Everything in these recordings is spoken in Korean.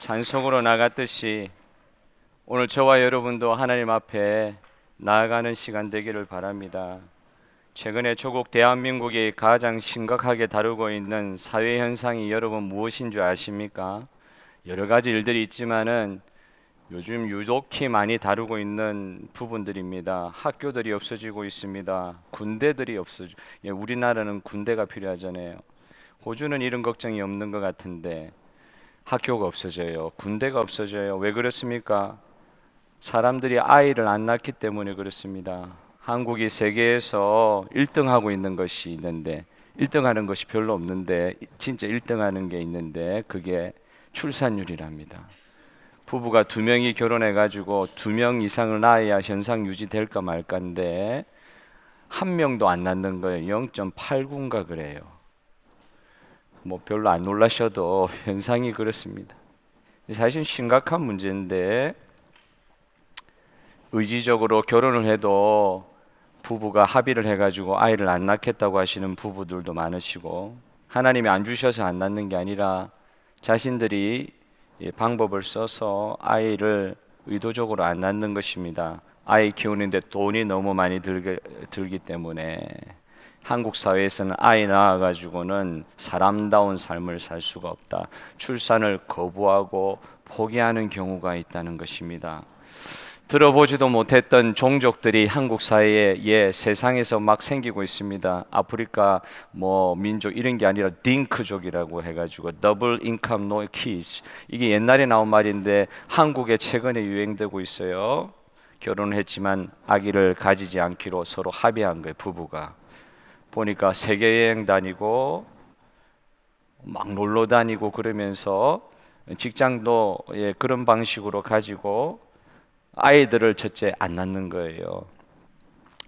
찬송으로 나갔듯이 오늘 저와 여러분도 하나님 앞에 나아가는 시간 되기를 바랍니다. 최근에 조국 대한민국이 가장 심각하게 다루고 있는 사회 현상이 여러분 무엇인 줄 아십니까? 여러 가지 일들이 있지만은 요즘 유독히 많이 다루고 있는 부분들입니다. 학교들이 없어지고 있습니다. 군대들이 우리나라는 군대가 필요하잖아요. 호주는 이런 걱정이 없는 것 같은데 학교가 없어져요. 군대가 없어져요. 왜 그렇습니까? 사람들이 아이를 안 낳기 때문에 그렇습니다. 한국이 세계에서 1등하고 있는 것이 있는데 1등하는 것이 별로 없는데 진짜 1등하는 게 있는데 그게 출산율이랍니다. 부부가 2명이 결혼해가지고 2명 이상을 낳아야 현상 유지될까 말까인데 1명도 안 낳는 거예요. 0.89인가 그래요. 뭐 별로 안 놀라셔도 현상이 그렇습니다. 사실 심각한 문제인데 의지적으로 결혼을 해도 부부가 합의를 해가지고 아이를 안 낳겠다고 하시는 부부들도 많으시고 하나님이 안 주셔서 안 낳는 게 아니라 자신들이 방법을 써서 아이를 의도적으로 안 낳는 것입니다. 아이 키우는데 돈이 너무 많이 들기 때문에 한국 사회에서는 아이 낳아가지고는 사람다운 삶을 살 수가 없다. 출산을 거부하고 포기하는 경우가 있다는 것입니다. 들어보지도 못했던 종족들이 한국 사회에 세상에서 막 생기고 있습니다. 아프리카 민족 이런 게 아니라 딩크족이라고 해가지고 더블 인컴 노 키즈, 이게 옛날에 나온 말인데 한국에 최근에 유행되고 있어요. 결혼을 했지만 아기를 가지지 않기로 서로 합의한 거예요. 부부가 보니까 세계 여행 다니고 막 놀러 다니고 그러면서 직장도 그런 방식으로 가지고 아이들을 첫째 안 낳는 거예요.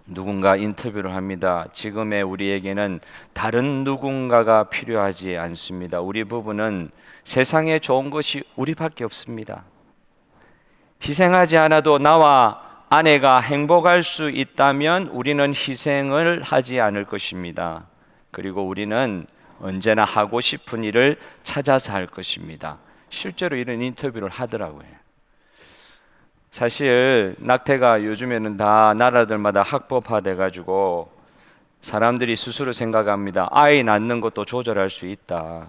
누군가 인터뷰를 합니다. 지금의 우리에게는 다른 누군가가 필요하지 않습니다. 우리 부부는 세상에 좋은 것이 우리밖에 없습니다. 희생하지 않아도 나와 아내가 행복할 수 있다면 우리는 희생을 하지 않을 것입니다. 그리고 우리는 언제나 하고 싶은 일을 찾아서 할 것입니다. 실제로 이런 인터뷰를 하더라고요. 사실 낙태가 요즘에는 다 나라들마다 합법화돼 가지고 사람들이 스스로 생각합니다. 아이 낳는 것도 조절할 수 있다.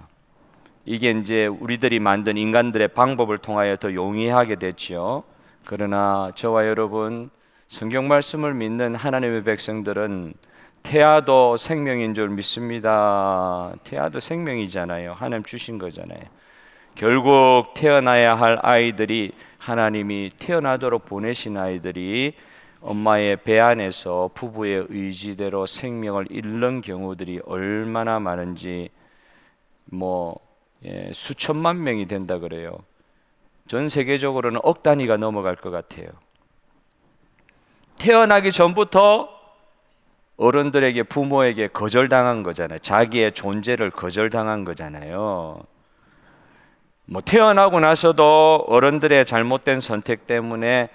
이게 이제 우리들이 만든 인간들의 방법을 통하여 더 용이하게 됐지요. 그러나 저와 여러분, 성경 말씀을 믿는 하나님의 백성들은 태아도 생명인 줄 믿습니다. 태아도 생명이잖아요. 하나님 주신 거잖아요. 결국 태어나야 할 아이들이, 하나님이 태어나도록 보내신 아이들이 엄마의 배 안에서 부부의 의지대로 생명을 잃는 경우들이 얼마나 많은지 수천만 명이 된다 그래요. 전 세계적으로는 억 단위가 넘어갈 것 같아요. 태어나기 전부터 어른들에게, 부모에게 거절당한 거잖아요. 자기의 존재를 거절당한 거잖아요. 태어나고 나서도 어른들의 잘못된 선택 때문에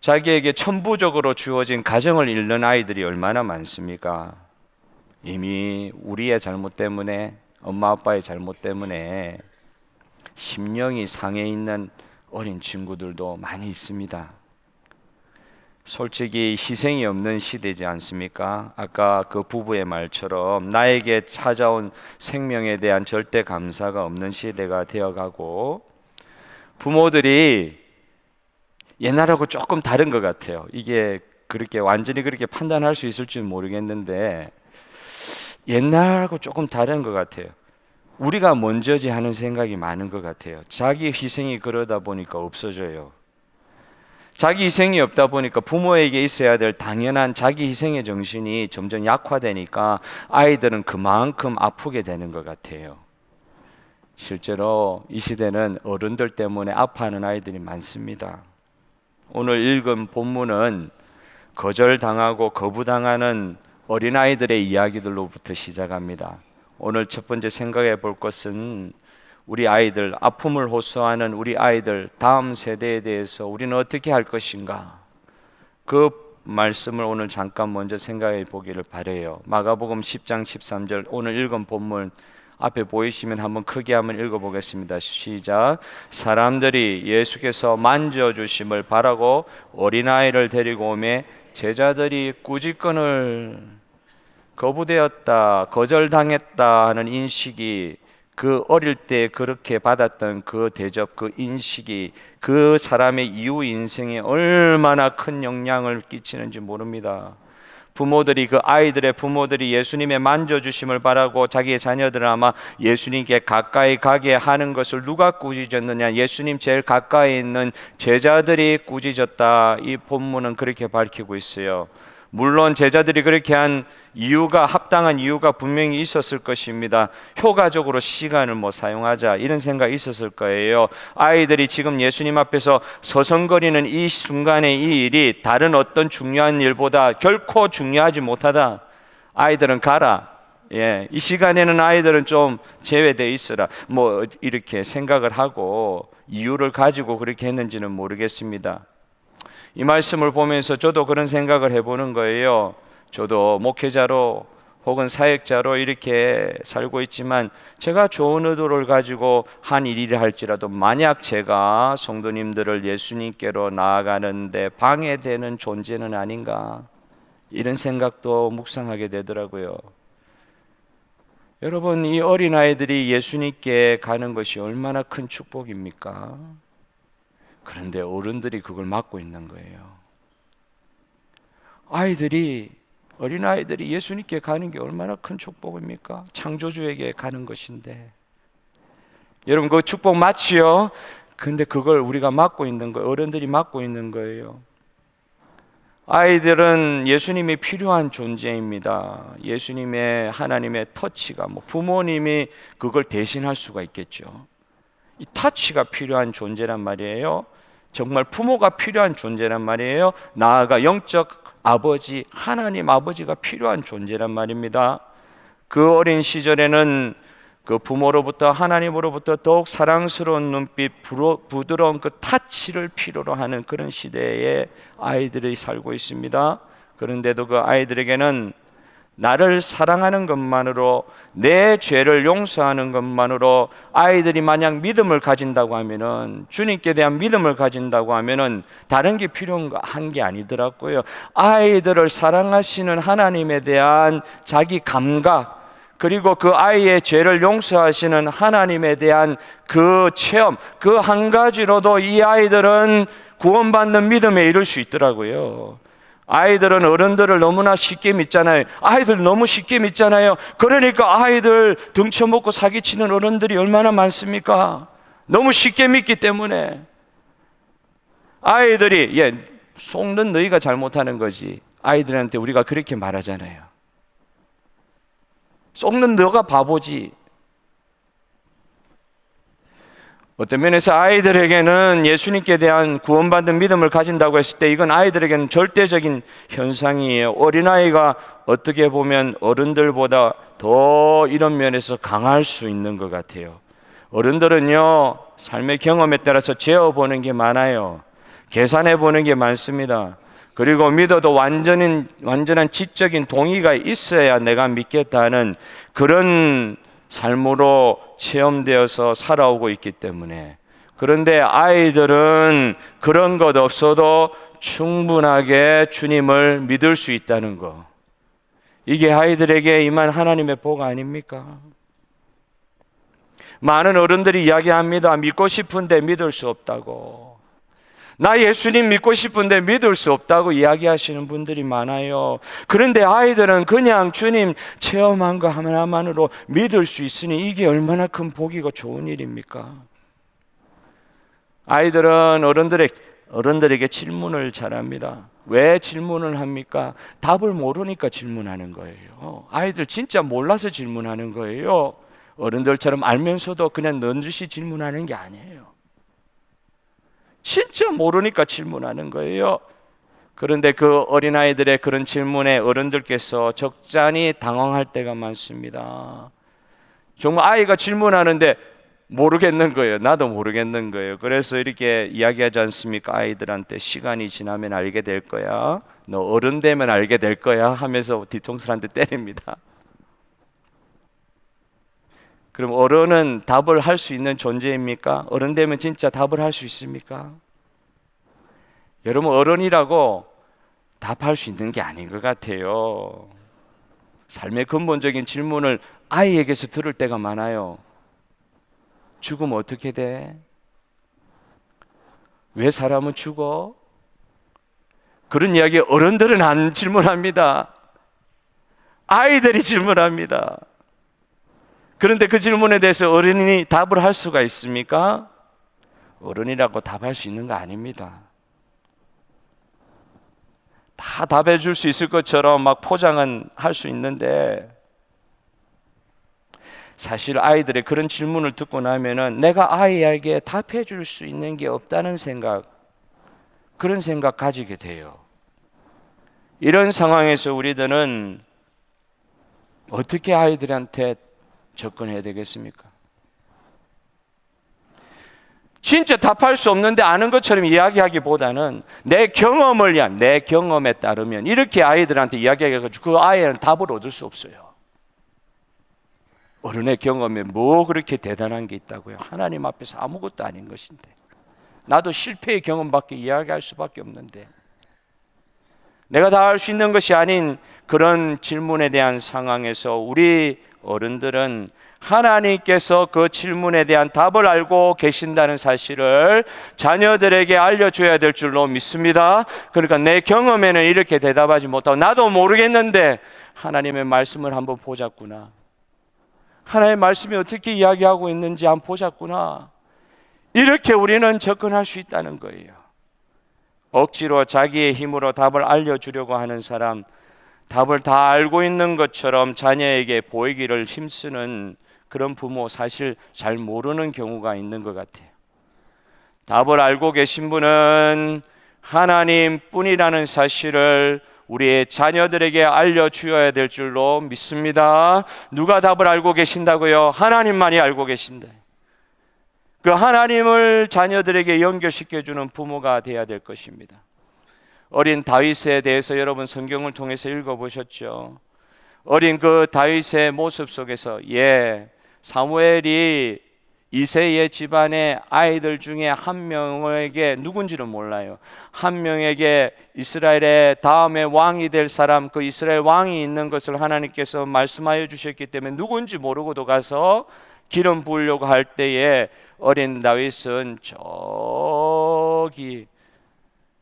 자기에게 천부적으로 주어진 가정을 잃는 아이들이 얼마나 많습니까? 이미 우리의 잘못 때문에, 엄마 아빠의 잘못 때문에 심령이 상해 있는 어린 친구들도 많이 있습니다. 솔직히 희생이 없는 시대지 않습니까? 아까 그 부부의 말처럼 나에게 찾아온 생명에 대한 절대 감사가 없는 시대가 되어가고, 부모들이 옛날하고 조금 다른 것 같아요. 이게 그렇게 완전히 그렇게 판단할 수 있을지는 모르겠는데 옛날하고 조금 다른 것 같아요. 우리가 먼저지 하는 생각이 많은 것 같아요. 자기 희생이 그러다 보니까 없어져요. 자기 희생이 없다 보니까 부모에게 있어야 될 당연한 자기 희생의 정신이 점점 약화되니까 아이들은 그만큼 아프게 되는 것 같아요. 실제로 이 시대는 어른들 때문에 아파하는 아이들이 많습니다. 오늘 읽은 본문은 거절당하고 거부당하는 어린아이들의 이야기들로부터 시작합니다. 오늘 첫 번째 생각해 볼 것은 우리 아이들, 아픔을 호소하는 우리 아이들, 다음 세대에 대해서 우리는 어떻게 할 것인가? 그 말씀을 오늘 잠깐 먼저 생각해 보기를 바라요. 마가복음 10장 13절, 오늘 읽은 본문 앞에 보이시면 한번 크게 한번 읽어보겠습니다. 시작. 사람들이 예수께서 만져주심을 바라고 어린아이를 데리고 오매 제자들이 꾸짖건을 거부되었다, 거절당했다 하는 인식이, 그 어릴 때 그렇게 받았던 그 대접, 그 인식이 그 사람의 이후 인생에 얼마나 큰 영향을 끼치는지 모릅니다. 부모들이, 그 아이들의 부모들이 예수님의 만져주심을 바라고 자기의 자녀들은 아마 예수님께 가까이 가게 하는 것을 누가 꾸짖었느냐? 예수님 제일 가까이 있는 제자들이 꾸짖었다. 이 본문은 그렇게 밝히고 있어요. 물론 제자들이 그렇게 한 이유가, 합당한 이유가 분명히 있었을 것입니다. 효과적으로 시간을 사용하자, 이런 생각이 있었을 거예요. 아이들이 지금 예수님 앞에서 서성거리는 이 순간의 이 일이 다른 어떤 중요한 일보다 결코 중요하지 못하다. 아이들은 가라. 이 시간에는 아이들은 좀 제외되어 있어라. 이렇게 생각을 하고 이유를 가지고 그렇게 했는지는 모르겠습니다. 이 말씀을 보면서 저도 그런 생각을 해보는 거예요. 저도 목회자로 혹은 사역자로 이렇게 살고 있지만 제가 좋은 의도를 가지고 한 일이라 할지라도 만약 제가 성도님들을 예수님께로 나아가는데 방해되는 존재는 아닌가, 이런 생각도 묵상하게 되더라고요. 여러분, 이 어린아이들이 예수님께 가는 것이 얼마나 큰 축복입니까? 그런데 어른들이 그걸 막고 있는 거예요. 어린아이들이 예수님께 가는 게 얼마나 큰 축복입니까? 창조주에게 가는 것인데. 여러분, 그 축복 맞지요? 근데 그걸 우리가 막고 있는 거예요. 어른들이 막고 있는 거예요. 아이들은 예수님이 필요한 존재입니다. 예수님의, 하나님의 터치가, 부모님이 그걸 대신할 수가 있겠죠. 이 터치가 필요한 존재란 말이에요. 정말 부모가 필요한 존재란 말이에요. 나아가 영적 아버지, 하나님 아버지가 필요한 존재란 말입니다. 그 어린 시절에는 그 부모로부터, 하나님으로부터 더욱 사랑스러운 눈빛, 부드러운 그 타치를 필요로 하는 그런 시대에 아이들이 살고 있습니다. 그런데도 그 아이들에게는 나를 사랑하는 것만으로, 내 죄를 용서하는 것만으로, 아이들이 만약 믿음을 가진다고 하면은, 주님께 대한 믿음을 가진다고 하면은 다른 게 필요한 게 아니더라고요. 아이들을 사랑하시는 하나님에 대한 자기 감각, 그리고 그 아이의 죄를 용서하시는 하나님에 대한 그 체험, 그 한 가지로도 이 아이들은 구원받는 믿음에 이를 수 있더라고요. 아이들은 어른들을 너무나 쉽게 믿잖아요. 아이들 너무 쉽게 믿잖아요. 그러니까 아이들 등쳐먹고 사기치는 어른들이 얼마나 많습니까? 너무 쉽게 믿기 때문에. 아이들이, 속는 너희가 잘못하는 거지. 아이들한테 우리가 그렇게 말하잖아요. 속는 너가 바보지. 어떤 면에서 아이들에게는 예수님께 대한 구원받는 믿음을 가진다고 했을 때 이건 아이들에게는 절대적인 현상이에요. 어린아이가 어떻게 보면 어른들보다 더 이런 면에서 강할 수 있는 것 같아요. 어른들은요, 삶의 경험에 따라서 재어보는 게 많아요. 계산해보는 게 많습니다. 그리고 믿어도 완전한 지적인 동의가 있어야 내가 믿겠다는 그런 삶으로 체험되어서 살아오고 있기 때문에. 그런데 아이들은 그런 것 없어도 충분하게 주님을 믿을 수 있다는 거, 이게 아이들에게 임한 하나님의 복 아닙니까? 많은 어른들이 이야기합니다. 믿고 싶은데 믿을 수 없다고. 나 예수님 믿고 싶은데 믿을 수 없다고 이야기하시는 분들이 많아요. 그런데 아이들은 그냥 주님 체험한 거 하나만으로 믿을 수 있으니 이게 얼마나 큰 복이고 좋은 일입니까? 아이들은 어른들에게 질문을 잘합니다. 왜 질문을 합니까? 답을 모르니까 질문하는 거예요. 아이들 진짜 몰라서 질문하는 거예요. 어른들처럼 알면서도 그냥 넌지시 질문하는 게 아니에요. 진짜 모르니까 질문하는 거예요. 그런데 그 어린아이들의 그런 질문에 어른들께서 적잖이 당황할 때가 많습니다. 정말 아이가 질문하는데 모르겠는 거예요. 나도 모르겠는 거예요. 그래서 이렇게 이야기하지 않습니까? 아이들한테 시간이 지나면 알게 될 거야, 너 어른 되면 알게 될 거야 하면서 뒤통수한테 때립니다. 그럼 어른은 답을 할 수 있는 존재입니까? 어른 되면 진짜 답을 할 수 있습니까? 여러분, 어른이라고 답할 수 있는 게 아닌 것 같아요. 삶의 근본적인 질문을 아이에게서 들을 때가 많아요. 죽으면 어떻게 돼? 왜 사람은 죽어? 그런 이야기 어른들은 안 질문합니다. 아이들이 질문합니다. 그런데 그 질문에 대해서 어른이 답을 할 수가 있습니까? 어른이라고 답할 수 있는 거 아닙니다. 다 답해 줄 수 있을 것처럼 막 포장은 할 수 있는데, 사실 아이들의 그런 질문을 듣고 나면은 내가 아이에게 답해 줄 수 있는 게 없다는 생각, 그런 생각 가지게 돼요. 이런 상황에서 우리들은 어떻게 아이들한테 접근해야 되겠습니까? 진짜 답할 수 없는데 아는 것처럼 이야기하기보다는 내 경험에 따르면 이렇게 아이들한테 이야기해가지고 그 아이는 답을 얻을 수 없어요. 어른의 경험에 뭐 그렇게 대단한 게 있다고요? 하나님 앞에서 아무것도 아닌 것인데, 나도 실패의 경험밖에 이야기할 수밖에 없는데, 내가 다 할 수 있는 것이 아닌 그런 질문에 대한 상황에서 우리 어른들은 하나님께서 그 질문에 대한 답을 알고 계신다는 사실을 자녀들에게 알려줘야 될 줄로 믿습니다. 그러니까 내 경험에는 이렇게 대답하지 못하고 나도 모르겠는데 하나님의 말씀을 한번 보자꾸나, 하나님의 말씀이 어떻게 이야기하고 있는지 한번 보자꾸나, 이렇게 우리는 접근할 수 있다는 거예요. 억지로 자기의 힘으로 답을 알려주려고 하는 사람, 답을 다 알고 있는 것처럼 자녀에게 보이기를 힘쓰는 그런 부모, 사실 잘 모르는 경우가 있는 것 같아요. 답을 알고 계신 분은 하나님 뿐이라는 사실을 우리의 자녀들에게 알려주어야 될 줄로 믿습니다. 누가 답을 알고 계신다고요? 하나님만이 알고 계신다. 그 하나님을 자녀들에게 연결시켜주는 부모가 되어야 될 것입니다. 어린 다윗에 대해서 여러분 성경을 통해서 읽어보셨죠? 어린 그 다윗의 모습 속에서 사무엘이 이새의 집안의 아이들 중에 한 명에게, 누군지는 몰라요, 한 명에게 이스라엘의 다음에 왕이 될 사람, 그 이스라엘 왕이 있는 것을 하나님께서 말씀하여 주셨기 때문에 누군지 모르고도 가서 기름 부으려고 할 때에 어린 다윗은 저기,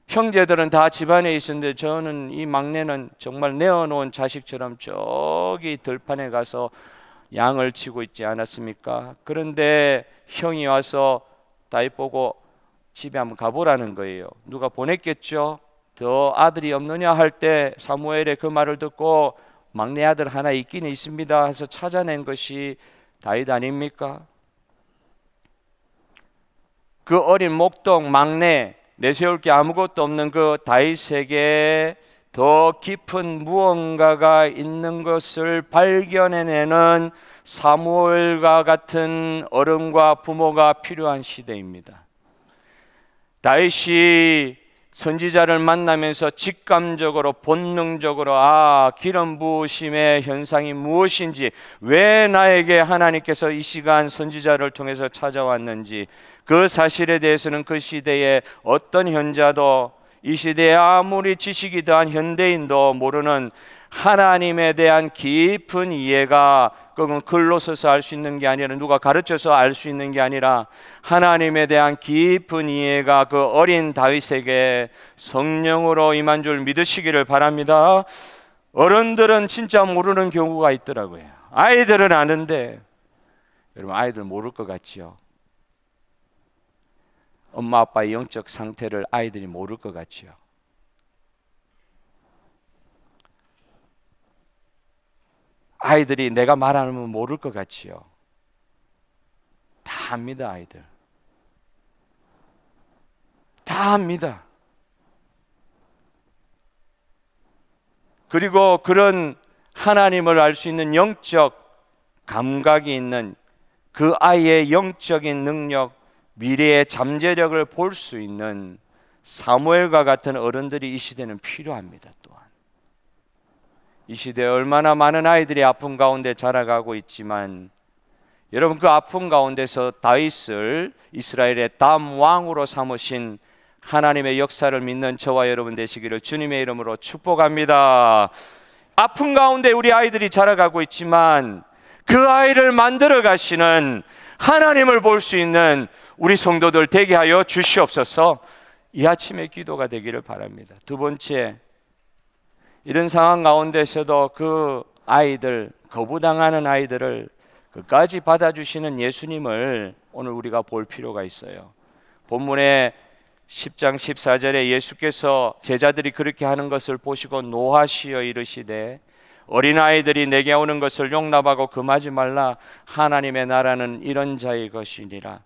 형제들은 다 집안에 있었는데 저는, 이 막내는 정말 내어놓은 자식처럼 저기 들판에 가서 양을 치고 있지 않았습니까? 그런데 형이 와서 다윗 보고 집에 한번 가보라는 거예요. 누가 보냈겠죠? 더 아들이 없느냐 할 때 사무엘의 그 말을 듣고 막내 아들 하나 있긴 있습니다 해서 찾아낸 것이 다윗 아닙니까? 그 어린 목동 막내, 내세울 게 아무것도 없는 그 다윗에게 더 깊은 무언가가 있는 것을 발견해내는 사무엘과 같은 어른과 부모가 필요한 시대입니다. 다윗이 선지자를 만나면서 직감적으로, 본능적으로 기름 부으심의 현상이 무엇인지, 왜 나에게 하나님께서 이 시간 선지자를 통해서 찾아왔는지, 그 사실에 대해서는 그 시대에 어떤 현자도, 이 시대에 아무리 지식이 더한 현대인도 모르는 하나님에 대한 깊은 이해가, 그건 글로 써서 알 수 있는 게 아니라, 누가 가르쳐서 알 수 있는 게 아니라 하나님에 대한 깊은 이해가 그 어린 다윗에게 성령으로 임한 줄 믿으시기를 바랍니다. 어른들은 진짜 모르는 경우가 있더라고요. 아이들은 아는데, 여러분, 아이들 모를 것 같지요? 엄마 아빠의 영적 상태를 아이들이 모를 것 같지요? 아이들이 내가 말하면 모를 것 같지요? 다 압니다. 아이들 다 압니다. 그리고 그런 하나님을 알 수 있는 영적 감각이 있는 그 아이의 영적인 능력, 미래의 잠재력을 볼 수 있는 사무엘과 같은 어른들이 이 시대는 필요합니다. 또한 이 시대에 얼마나 많은 아이들이 아픔 가운데 자라가고 있지만, 여러분, 그 아픔 가운데서 다윗을 이스라엘의 다음 왕으로 삼으신 하나님의 역사를 믿는 저와 여러분 되시기를 주님의 이름으로 축복합니다. 아픔 가운데 우리 아이들이 자라가고 있지만 그 아이를 만들어 가시는 하나님을 볼 수 있는 우리 성도들 되게 하여 주시옵소서. 이 아침의 기도가 되기를 바랍니다. 두 번째, 이런 상황 가운데서도 그 아이들, 거부당하는 아이들을 끝까지 받아주시는 예수님을 오늘 우리가 볼 필요가 있어요. 본문의 10장 14절에 예수께서 제자들이 그렇게 하는 것을 보시고 노하시어 이르시되 어린아이들이 내게 오는 것을 용납하고 금하지 말라. 하나님의 나라는 이런 자의 것이니라.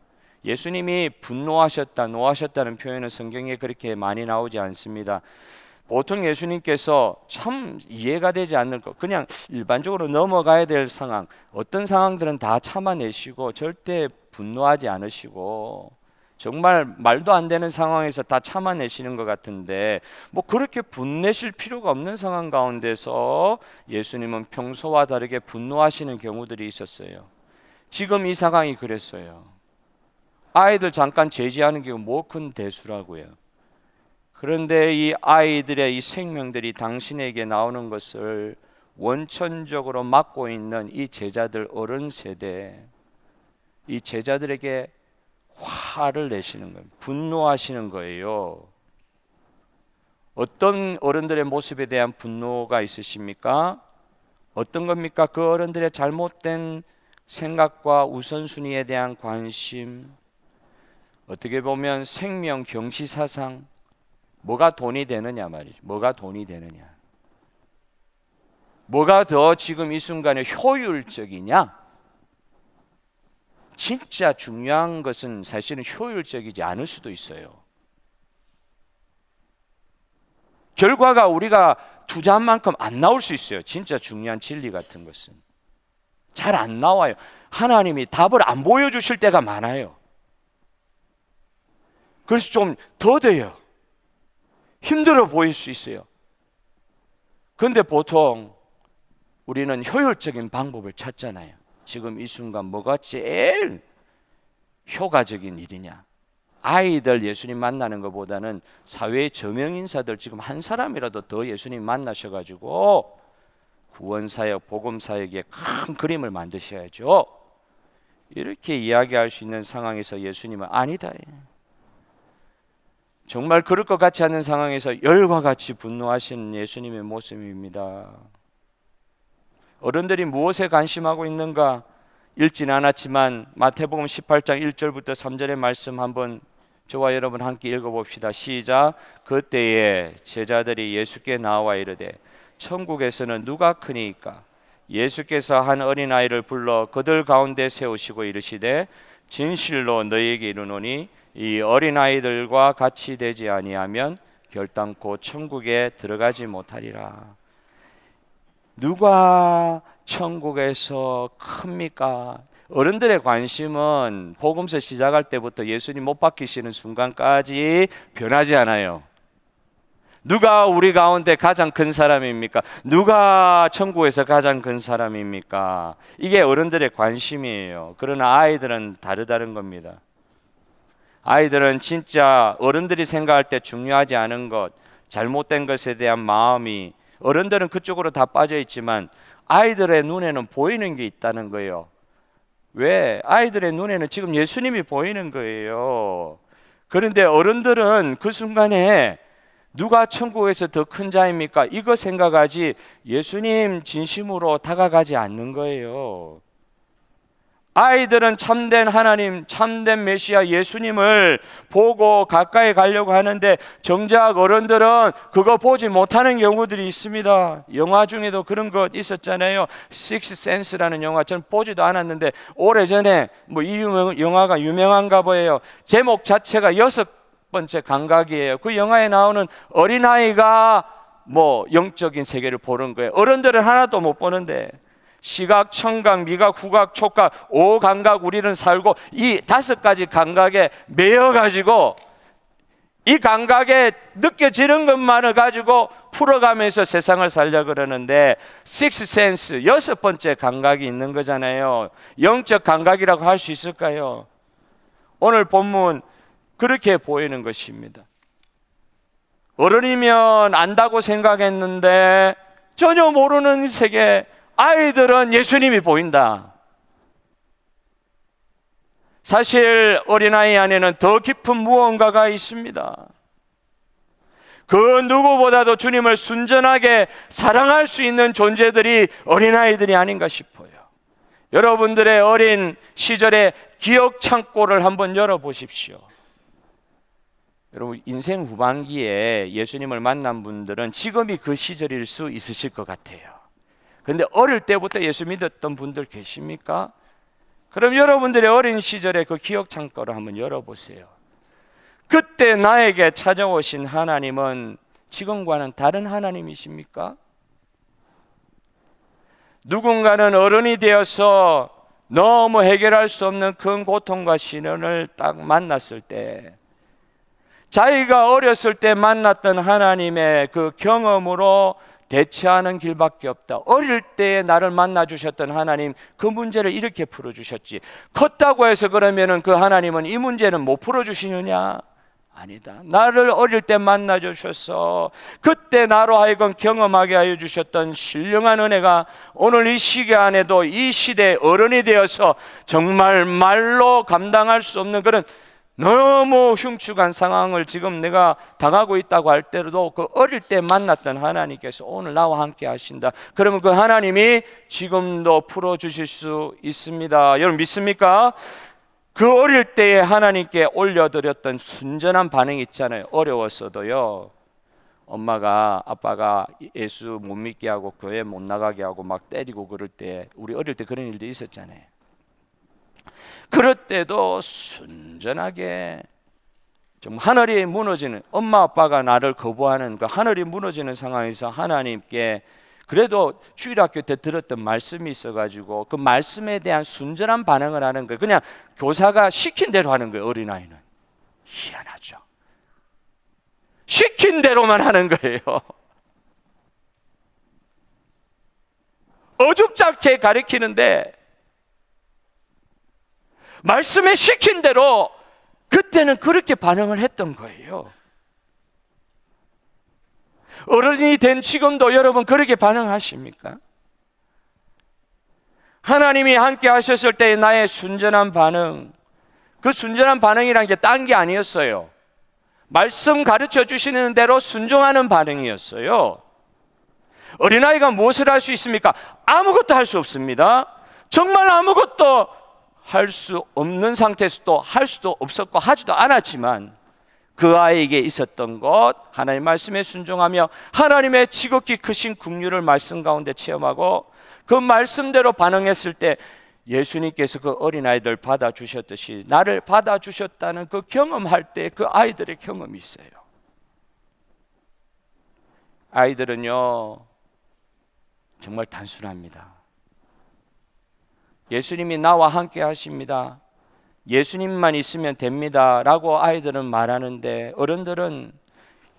예수님이 분노하셨다, 노하셨다는 표현은 성경에 그렇게 많이 나오지 않습니다. 보통 예수님께서 참 이해가 되지 않는 것, 그냥 일반적으로 넘어가야 될 상황, 어떤 상황들은 다 참아내시고 절대 분노하지 않으시고 정말 말도 안 되는 상황에서 다 참아내시는 것 같은데, 뭐 그렇게 분내실 필요가 없는 상황 가운데서 예수님은 평소와 다르게 분노하시는 경우들이 있었어요. 지금 이 상황이 그랬어요. 아이들 잠깐 제지하는 게 뭐 큰 대수라고요. 그런데 이 아이들의 이 생명들이 당신에게 나오는 것을 원천적으로 막고 있는 이 제자들, 어른 세대, 이 제자들에게 화를 내시는 거예요. 분노하시는 거예요. 어떤 어른들의 모습에 대한 분노가 있으십니까? 어떤 겁니까? 그 어른들의 잘못된 생각과 우선순위에 대한 관심, 어떻게 보면 생명 경시사상, 뭐가 돈이 되느냐 말이죠. 뭐가 돈이 되느냐, 뭐가 더 지금 이 순간에 효율적이냐. 진짜 중요한 것은 사실은 효율적이지 않을 수도 있어요. 결과가 우리가 투자한 만큼 안 나올 수 있어요. 진짜 중요한 진리 같은 것은 잘 안 나와요. 하나님이 답을 안 보여주실 때가 많아요. 그래서 좀 더뎌요. 힘들어 보일 수 있어요. 그런데 보통 우리는 효율적인 방법을 찾잖아요. 지금 이 순간 뭐가 제일 효과적인 일이냐? 아이들 예수님 만나는 것보다는 사회의 저명 인사들 지금 한 사람이라도 더 예수님 만나셔가지고 구원사역, 복음사역에 큰 그림을 만드셔야죠. 이렇게 이야기할 수 있는 상황에서 예수님은 아니다. 정말 그럴 것 같지 않은 상황에서 열과 같이 분노하시는 예수님의 모습입니다. 어른들이 무엇에 관심하고 있는가 읽진 않았지만 마태복음 18장 1절부터 3절의 말씀 한번 저와 여러분 함께 읽어봅시다. 시작. 그때에 제자들이 예수께 나와 이르되 천국에서는 누가 크니까? 예수께서 한 어린아이를 불러 그들 가운데 세우시고 이르시되 진실로 너희에게 이르노니 이 어린아이들과 같이 되지 아니하면 결단코 천국에 들어가지 못하리라. 누가 천국에서 큽니까? 어른들의 관심은 복음서 시작할 때부터 예수님 못 박히시는 순간까지 변하지 않아요. 누가 우리 가운데 가장 큰 사람입니까? 누가 천국에서 가장 큰 사람입니까? 이게 어른들의 관심이에요. 그러나 아이들은 다르다는 겁니다. 아이들은 진짜 어른들이 생각할 때 중요하지 않은 것, 잘못된 것에 대한 마음이, 어른들은 그쪽으로 다 빠져 있지만 아이들의 눈에는 보이는 게 있다는 거예요. 왜? 아이들의 눈에는 지금 예수님이 보이는 거예요. 그런데 어른들은 그 순간에 누가 천국에서 더 큰 자입니까? 이거 생각하지 예수님 진심으로 다가가지 않는 거예요. 아이들은 참된 하나님, 참된 메시아 예수님을 보고 가까이 가려고 하는데 정작 어른들은 그거 보지 못하는 경우들이 있습니다. 영화 중에도 그런 것 있었잖아요. 식스 센스라는 영화, 전 보지도 않았는데 오래전에 이 영화가 유명한가 보여요. 제목 자체가 6번째 감각이에요. 그 영화에 나오는 어린아이가 영적인 세계를 보는 거예요. 어른들은 하나도 못 보는데 시각, 청각, 미각, 후각, 촉각, 오감각 우리는 살고 이 5가지 감각에 매여가지고 이 감각에 느껴지는 것만을 가지고 풀어가면서 세상을 살려고 그러는데 식스 센스, 여섯 번째 감각이 있는 거잖아요. 영적 감각이라고 할 수 있을까요? 오늘 본문 그렇게 보이는 것입니다. 어른이면 안다고 생각했는데 전혀 모르는 세계, 아이들은 예수님이 보인다. 사실 어린아이 안에는 더 깊은 무언가가 있습니다. 그 누구보다도 주님을 순전하게 사랑할 수 있는 존재들이 어린아이들이 아닌가 싶어요. 여러분들의 어린 시절의 기억 창고를 한번 열어보십시오. 여러분, 인생 후반기에 예수님을 만난 분들은 지금이 그 시절일 수 있으실 것 같아요. 그런데 어릴 때부터 예수 믿었던 분들 계십니까? 그럼 여러분들의 어린 시절의 그 기억 창고를 한번 열어보세요. 그때 나에게 찾아오신 하나님은 지금과는 다른 하나님이십니까? 누군가는 어른이 되어서 너무 해결할 수 없는 큰 고통과 시련을 딱 만났을 때 자기가 어렸을 때 만났던 하나님의 그 경험으로 대처하는 길밖에 없다. 어릴 때에 나를 만나주셨던 하나님, 그 문제를 이렇게 풀어주셨지. 컸다고 해서 그러면은 그 하나님은 이 문제는 못 풀어주시느냐? 아니다. 나를 어릴 때 만나주셔서 그때 나로 하여금 경험하게 하여 주셨던 신령한 은혜가 오늘 이 시기 안에도 이 시대의 어른이 되어서 정말 말로 감당할 수 없는 그런 너무 흉측한 상황을 지금 내가 당하고 있다고 할 때로도 그 어릴 때 만났던 하나님께서 오늘 나와 함께 하신다. 그러면 그 하나님이 지금도 풀어주실 수 있습니다. 여러분 믿습니까? 그 어릴 때에 하나님께 올려드렸던 순전한 반응이 있잖아요. 어려웠어도요, 엄마가 아빠가 예수 못 믿게 하고 교회 못 나가게 하고 막 때리고 그럴 때, 우리 어릴 때 그런 일도 있었잖아요. 그럴 때도 순전하게 좀 하늘이 무너지는, 엄마 아빠가 나를 거부하는 그 하늘이 무너지는 상황에서 하나님께 그래도 주일학교 때 들었던 말씀이 있어가지고 그 말씀에 대한 순전한 반응을 하는 거예요. 그냥 교사가 시킨 대로 하는 거예요. 어린아이는 희한하죠. 시킨 대로만 하는 거예요. 어줍잖게 가르치는데 말씀에 시킨 대로 그때는 그렇게 반응을 했던 거예요. 어른이 된 지금도 여러분 그렇게 반응하십니까? 하나님이 함께 하셨을 때의 나의 순전한 반응, 그 순전한 반응이란 게 딴 게 아니었어요. 말씀 가르쳐 주시는 대로 순종하는 반응이었어요. 어린아이가 무엇을 할 수 있습니까? 아무것도 할 수 없습니다. 정말 아무것도 할 수 없는 상태에서 또 할 수도 없었고 하지도 않았지만 그 아이에게 있었던 것, 하나님 말씀에 순종하며 하나님의 지극히 크신 긍휼을 말씀 가운데 체험하고 그 말씀대로 반응했을 때 예수님께서 그 어린아이들 받아주셨듯이 나를 받아주셨다는 그 경험할 때 그 아이들의 경험이 있어요. 아이들은요 정말 단순합니다. 예수님이 나와 함께 하십니다. 예수님만 있으면 됩니다 라고 아이들은 말하는데, 어른들은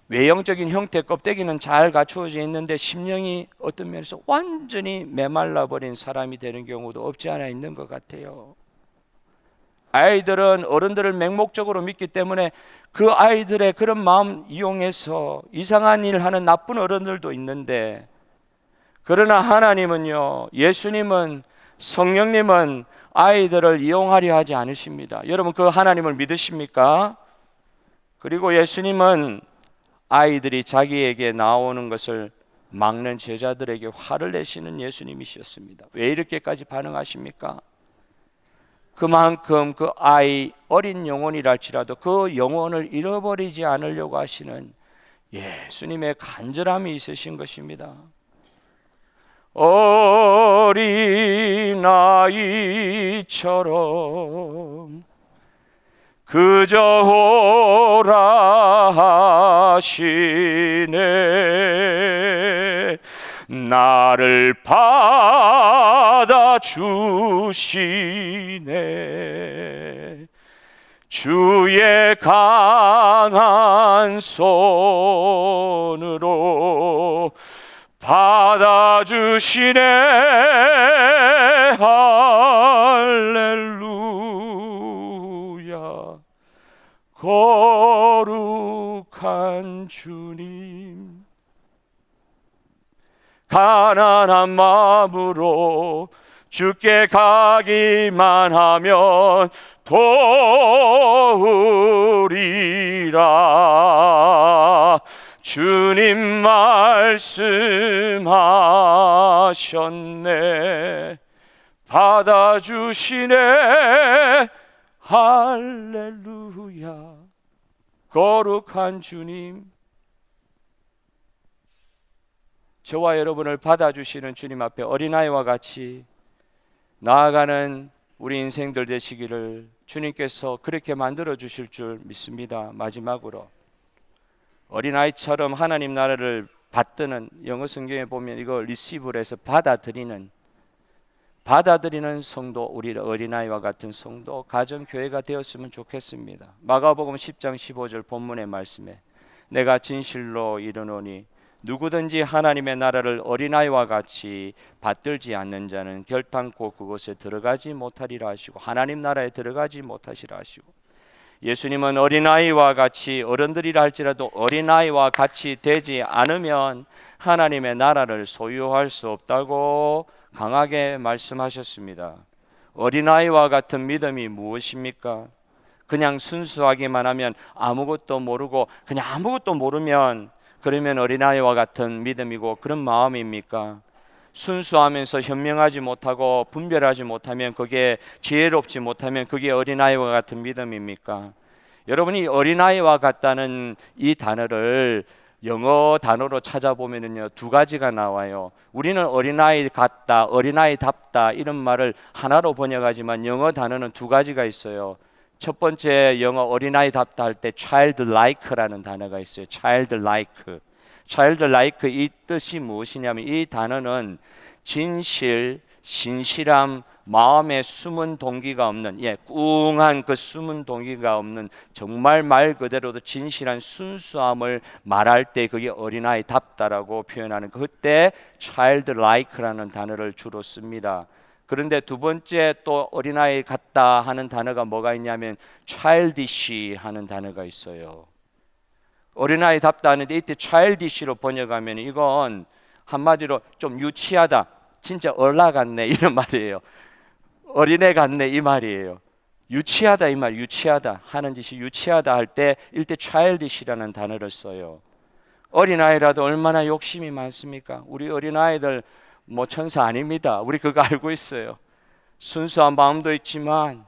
외형적인 형태 껍데기는 잘 갖추어져 있는데 심령이 어떤 면에서 완전히 메말라버린 사람이 되는 경우도 없지 않아 있는 것 같아요. 아이들은 어른들을 맹목적으로 믿기 때문에 그 아이들의 그런 마음 이용해서 이상한 일을 하는 나쁜 어른들도 있는데, 그러나 하나님은요, 예수님은, 성령님은 아이들을 이용하려 하지 않으십니다. 여러분 그 하나님을 믿으십니까? 그리고 예수님은 아이들이 자기에게 나오는 것을 막는 제자들에게 화를 내시는 예수님이셨습니다. 왜 이렇게까지 반응하십니까? 그만큼 그 아이, 어린 영혼이랄지라도 그 영혼을 잃어버리지 않으려고 하시는 예수님의 간절함이 있으신 것입니다. 어린아이처럼 그저 오라 하시네, 나를 받아주시네. 주의 강한 손으로 받아주시네. 할렐루야. 거룩한 주님, 가난한 마음으로 주께 가기만 하면 도우리라. 주님 말씀하셨네. 받아주시네. 할렐루야. 거룩한 주님, 저와 여러분을 받아주시는 주님 앞에 어린아이와 같이 나아가는 우리 인생들 되시기를 주님께서 그렇게 만들어 주실 줄 믿습니다. 마지막으로 어린아이처럼 하나님 나라를 받드는, 영어 성경에 보면 이거 리시브를 해서 받아들이는 성도, 우리 어린아이와 같은 성도, 가정교회가 되었으면 좋겠습니다. 마가복음 10장 15절 본문의 말씀에 내가 진실로 이르노니 누구든지 하나님의 나라를 어린아이와 같이 받들지 않는 자는 결단코 그곳에 들어가지 못하리라 하시고, 하나님 나라에 들어가지 못하시라 하시고, 예수님은 어린아이와 같이, 어른들이라 할지라도 어린아이와 같이 되지 않으면 하나님의 나라를 소유할 수 없다고 강하게 말씀하셨습니다. 어린아이와 같은 믿음이 무엇입니까? 그냥 순수하기만 하면, 아무것도 모르고 그냥 아무것도 모르면 그러면 어린아이와 같은 믿음이고 그런 마음입니까? 순수하면서 현명하지 못하고 분별하지 못하면, 그게 지혜롭지 못하면 그게 어린아이와 같은 믿음입니까? 여러분이 어린아이와 같다는 이 단어를 영어 단어로 찾아보면요, 두 가지가 나와요. 우리는 어린아이 같다, 어린아이답다 이런 말을 하나로 번역하지만 영어 단어는 두 가지가 있어요. 첫 번째 영어 어린아이답다 할 때 childlike라는 단어가 있어요. childlike. childlike 이 뜻이 무엇이냐면, 이 단어는 진실, 신실함, 마음에 숨은 동기가 없는, 꿍한 그 숨은 동기가 없는 정말 말 그대로도 진실한 순수함을 말할 때 그게 어린아이답다라고 표현하는, 그때 childlike라는 단어를 주로 씁니다. 그런데 두 번째 또 어린아이 같다 하는 단어가 뭐가 있냐면 childish 하는 단어가 있어요. 어린아이답다 하는데 이때 childish로 번역하면 이건 한마디로 좀 유치하다, 진짜 얼라 같네 이런 말이에요. 어린애 같네 이 말이에요. 유치하다 이 말, 유치하다 하는 짓이 유치하다 할 때 이때 childish라는 단어를 써요. 어린아이라도 얼마나 욕심이 많습니까? 우리 어린아이들 뭐 천사 아닙니다. 우리 그거 알고 있어요. 순수한 마음도 있지만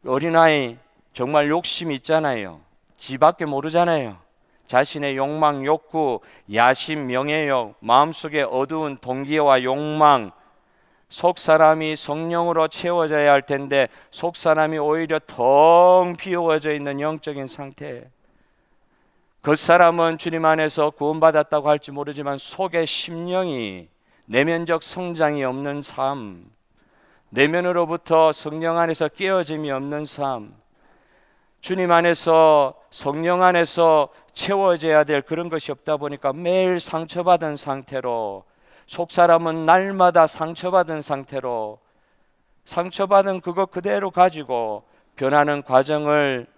어린아이 정말 욕심이 있잖아요. 지밖에 모르잖아요. 자신의 욕망, 욕구, 야심, 명예욕, 마음속에 어두운 동기와 욕망, 속사람이 성령으로 채워져야 할 텐데 속사람이 오히려 텅 비워져 있는 영적인 상태. 그 사람은 주님 안에서 구원받았다고 할지 모르지만 속의 심령이, 내면적 성장이 없는 삶, 내면으로부터 성령 안에서 깨어짐이 없는 삶, 주님 안에서 성령 안에서 채워져야 될 그런 것이 없다 보니까 매일 상처받은 상태로, 속사람은 날마다 상처받은 상태로, 상처받은 그거 그대로 가지고 변하는 과정을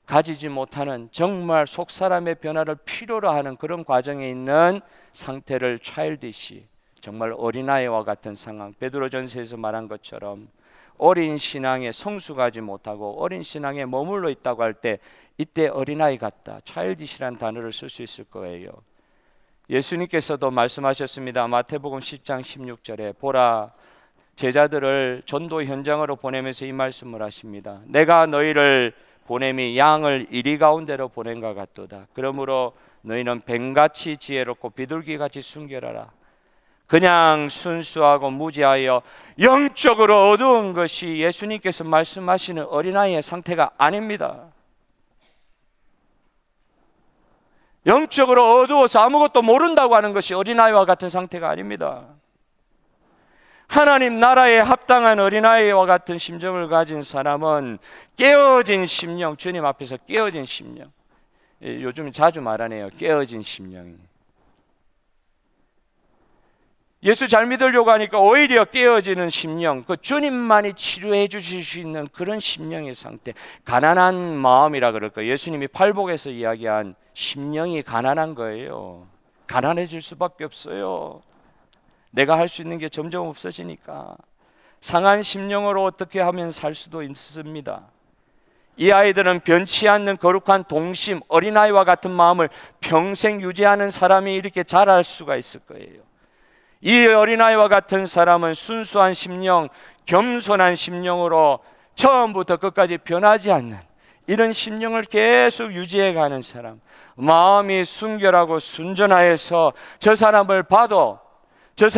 가지지 못하는, 정말 속사람의 변화를 필요로 하는 그런 과정에 있는 상태를 childish, 정말 어린아이와 같은 상황, 베드로전서에서 말한 것처럼 어린 신앙에 성숙하지 못하고 어린 신앙에 머물러 있다고 할 때 이때 어린아이 같다, childish라는 단어를 쓸 수 있을 거예요. 예수님께서도 말씀하셨습니다. 마태복음 10장 16절에 보라, 제자들을 전도 현장으로 보내면서 이 말씀을 하십니다. 내가 너희를 보냄이 양을 이리 가운데로 보낸 것 같도다. 그러므로 너희는 뱀같이 지혜롭고 비둘기같이 순결하라. 그냥 순수하고 무지하여 영적으로 어두운 것이 예수님께서 말씀하시는 어린아이의 상태가 아닙니다. 영적으로 어두워서 아무것도 모른다고 하는 것이 어린아이와 같은 상태가 아닙니다. 하나님 나라에 합당한 어린아이와 같은 심정을 가진 사람은 깨어진 심령, 주님 앞에서 깨어진 심령, 요즘 자주 말하네요. 깨어진 심령이. 예수 잘 믿으려고 하니까 오히려 깨어지는 심령, 그 주님만이 치료해 주실 수 있는 그런 심령의 상태, 가난한 마음이라 그럴까. 예수님이 팔복에서 이야기한 심령이 가난한 거예요. 가난해질 수밖에 없어요. 내가 할 수 있는 게 점점 없어지니까. 상한 심령으로 어떻게 하면 살 수도 있습니다. 이 아이들은 변치 않는 거룩한 동심, 어린아이와 같은 마음을 평생 유지하는 사람이 이렇게 자랄 수가 있을 거예요. 이 어린아이와 같은 사람은 순수한 심령, 겸손한 심령으로 처음부터 끝까지 변하지 않는 이런 심령을 계속 유지해가는 사람, 마음이 순결하고 순전하여서 저 사람을 봐도 저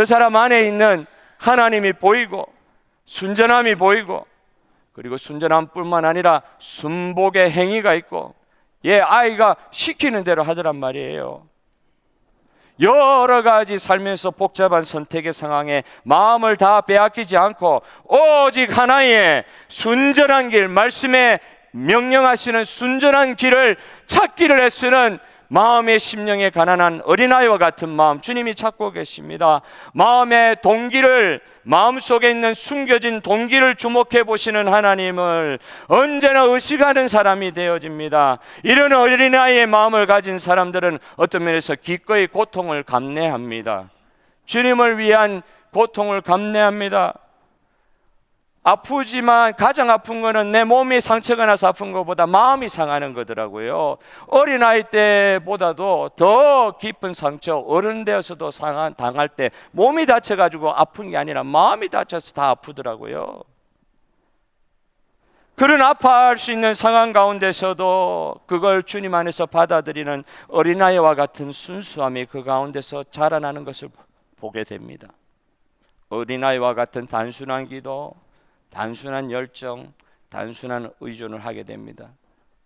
사람 안에 있는 하나님이 보이고 순전함이 보이고, 그리고 순전함뿐만 아니라 순복의 행위가 있고, 아이가 시키는 대로 하더란 말이에요. 여러 가지 살면서 복잡한 선택의 상황에 마음을 다 빼앗기지 않고 오직 하나의 순전한 길, 말씀에 명령하시는 순전한 길을 찾기를 애쓰는 마음의 심령에 가난한 어린아이와 같은 마음, 주님이 찾고 계십니다. 마음의 동기를, 마음속에 있는 숨겨진 동기를 주목해 보시는 하나님을 언제나 의식하는 사람이 되어집니다. 이런 어린아이의 마음을 가진 사람들은 어떤 면에서 기꺼이 고통을 감내합니다. 주님을 위한 고통을 감내합니다. 아프지만 가장 아픈 거는 내 몸이 상처가 나서 아픈 것보다 마음이 상하는 거더라고요. 어린아이 때보다도 더 깊은 상처, 어른 되어서도 당할 때 몸이 다쳐가지고 아픈 게 아니라 마음이 다쳐서 다 아프더라고요. 그런 아파할 수 있는 상황 가운데서도 그걸 주님 안에서 받아들이는 어린아이와 같은 순수함이 그 가운데서 자라나는 것을 보게 됩니다. 어린아이와 같은 단순한 기도, 단순한 열정, 단순한 의존을 하게 됩니다.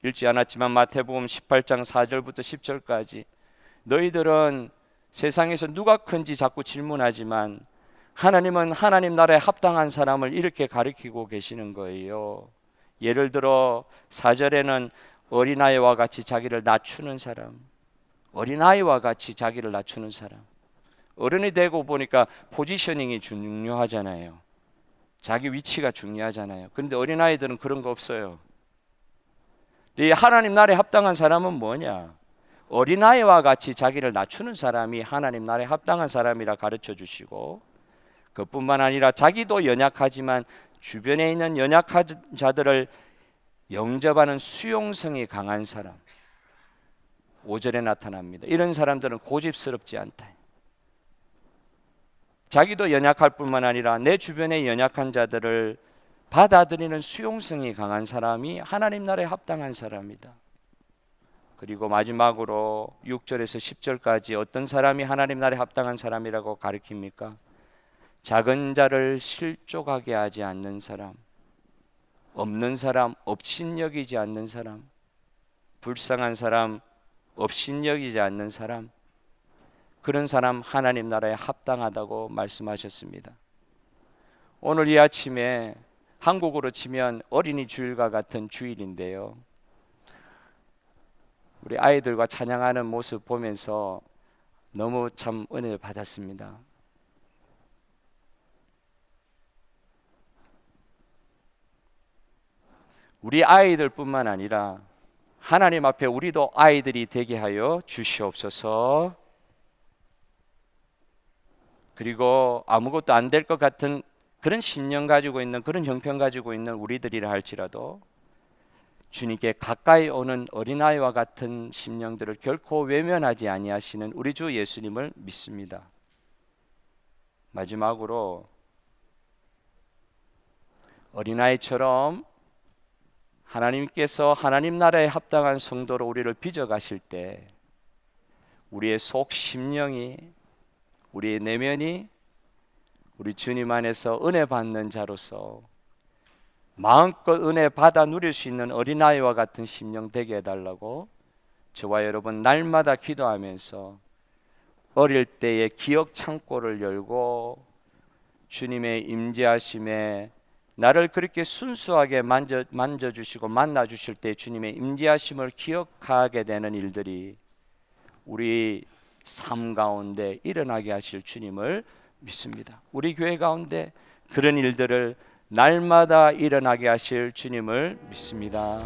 읽지 않았지만 마태복음 18장 4절부터 10절까지 너희들은 세상에서 누가 큰지 자꾸 질문하지만 하나님은 하나님 나라에 합당한 사람을 이렇게 가리키고 계시는 거예요. 예를 들어 4절에는 어린아이와 같이 자기를 낮추는 사람, 어린아이와 같이 자기를 낮추는 사람. 어른이 되고 보니까 포지셔닝이 중요하잖아요. 자기 위치가 중요하잖아요. 그런데 어린아이들은 그런 거 없어요. 이 하나님 나라에 합당한 사람은 뭐냐? 어린아이와 같이 자기를 낮추는 사람이 하나님 나라에 합당한 사람이라 가르쳐 주시고, 그뿐만 아니라 자기도 연약하지만 주변에 있는 연약한 자들을 영접하는 수용성이 강한 사람, 5절에 나타납니다. 이런 사람들은 고집스럽지 않다. 자기도 연약할 뿐만 아니라 내 주변의 연약한 자들을 받아들이는 수용성이 강한 사람이 하나님 나라에 합당한 사람이다. 그리고 마지막으로 6절에서 10절까지 어떤 사람이 하나님 나라에 합당한 사람이라고 가르칩니까? 작은 자를 실족하게 하지 않는 사람, 없는 사람 업신여기지 않는 사람, 불쌍한 사람 업신여기지 않는 사람, 그런 사람 하나님 나라에 합당하다고 말씀하셨습니다. 오늘 이 아침에 한국으로 치면 어린이 주일과 같은 주일인데요, 우리 아이들과 찬양하는 모습 보면서 너무 참 은혜를 받았습니다. 우리 아이들뿐만 아니라 하나님 앞에 우리도 아이들이 되게 하여 주시옵소서. 그리고 아무것도 안 될 것 같은 그런 심령 가지고 있는, 그런 형편 가지고 있는 우리들이라 할지라도 주님께 가까이 오는 어린아이와 같은 심령들을 결코 외면하지 아니하시는 우리 주 예수님을 믿습니다. 마지막으로 어린아이처럼 하나님께서 하나님 나라에 합당한 성도로 우리를 빚어가실 때 우리의 속 심령이, 우리의 내면이 우리 주님 안에서 은혜 받는 자로서 마음껏 은혜 받아 누릴 수 있는 어린아이와 같은 심령 되게 해달라고 저와 여러분 날마다 기도하면서 어릴 때의 기억 창고를 열고 주님의 임재하심에 나를 그렇게 순수하게 만져주시고 만나주실 때 주님의 임재하심을 기억하게 되는 일들이 우리 삶 가운데 일어나게 하실 주님을 믿습니다. 우리 교회 가운데 그런 일들을 날마다 일어나게 하실 주님을 믿습니다.